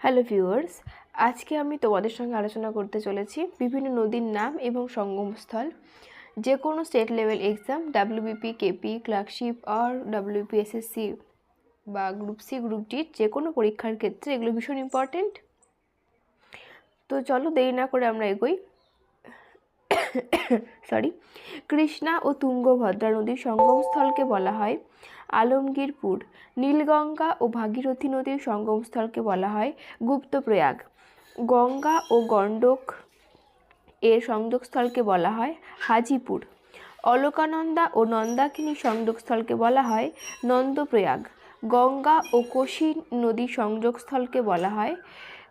Hello viewers, আজকে আমি তোমাদের সঙ্গে আলোচনা করতে চলেছি বিভিন্ন নদীর নাম এবং সঙ্গমস্থল। যে কোনো state level exam WBP, KP, clerkship আর ডাব্লিউবিপিএসএসসি বা গ্রুপ সি, গ্রুপ ডি যে কোনো পরীক্ষার ক্ষেত্রে এগুলো ভীষণ ইম্পর্টেন্ট। তো চলো দেরি না করে আমরা এগোই। কৃষ্ণা ও তুঙ্গভদ্রা নদীর সঙ্গমস্থলকে বলা হয় আলমগীরপুর। নীলগঙ্গা ও ভাগীরথী নদীর সঙ্গমস্থলকে বলা হয় গুপ্তপ্রয়াগ। গঙ্গা ও গণ্ডক এর সংযোগস্থলকে বলা হয় হাজিপুর। অলকানন্দা ও মন্দাকিনী সংযোগস্থলকে বলা হয় নন্দপ্রয়াগ। গঙ্গা ও কোশি নদীর সংযোগস্থলকে বলা হয়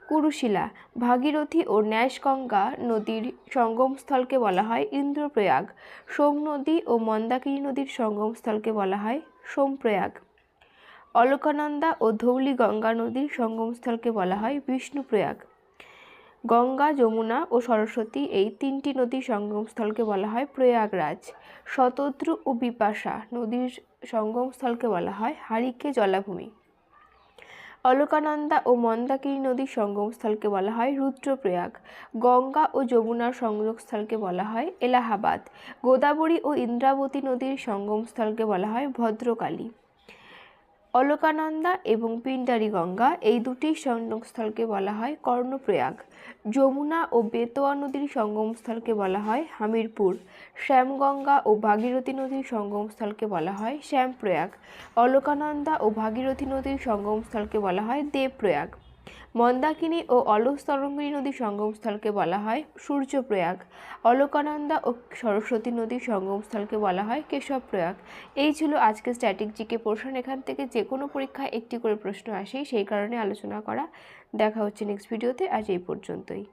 কুরুশিলা। ভাগীরথী ও ন্যাসগঙ্গা নদীর সঙ্গমস্থলকে বলা হয় ইন্দ্রপ্রয়াগ। সোম নদী ও মন্দাকিনী নদীর সঙ্গমস্থলকে বলা হয় সোমপ্রয়াগ। অলকানন্দা ও ধৌলি গঙ্গা নদীর সঙ্গমস্থলকে বলা হয় বিষ্ণুপ্রয়াগ। গঙ্গা, যমুনা ও সরস্বতী এই তিনটি নদীর সঙ্গমস্থলকে বলা হয় প্রয়াগরাজ। শতদ্রু ও বিপাশা নদীর সঙ্গমস্থলকে বলা হয় হারিকে জলাভূমি। অলকানন্দা ও মন্দাকিনী নদীর সঙ্গমস্থলকে বলা হয় রুদ্রপ্রয়াগ। গঙ্গা ও যমুনার সংযোগস্থলকে বলা হয় এলাহাবাদ। গোদাবরী ও ইন্দ্রাবতী নদীর সঙ্গমস্থলকে বলা হয় ভদ্রকালী। অলকানন্দা এবং পিণ্ডারি গঙ্গা এই দুটি সংযোগস্থলকে বলা হয় কর্ণপ্রয়াগ। যমুনা ও বেতোয়া নদীর সঙ্গমস্থলকে বলা হয় হামিরপুর। শ্যামগঙ্গা ও ভাগীরথী নদীর সঙ্গমস্থলকে বলা হয় শ্যামপ্রয়াগ। অলকানন্দা ও ভাগীরথী নদীর সঙ্গমস্থলকে বলা হয় দেবপ্রয়াগ। মন্দাকিনী ও অলস্তরঙ্গিনী নদীর সঙ্গমস্থলকে বলা হয় সূর্যপ্রয়াগ। অলকানন্দা ও সরস্বতী নদীর সঙ্গমস্থলকে বলা হয় কেশবপ্রয়াগ। এই ছিল আজকে স্ট্যাটিক জিকে পোর্শন। এখান থেকে যে কোনো পরীক্ষায় একটি করে প্রশ্ন আসেই, সেই কারণে আলোচনা করা। দেখা হচ্ছে নেক্সট ভিডিওতে। আজ এই পর্যন্তই।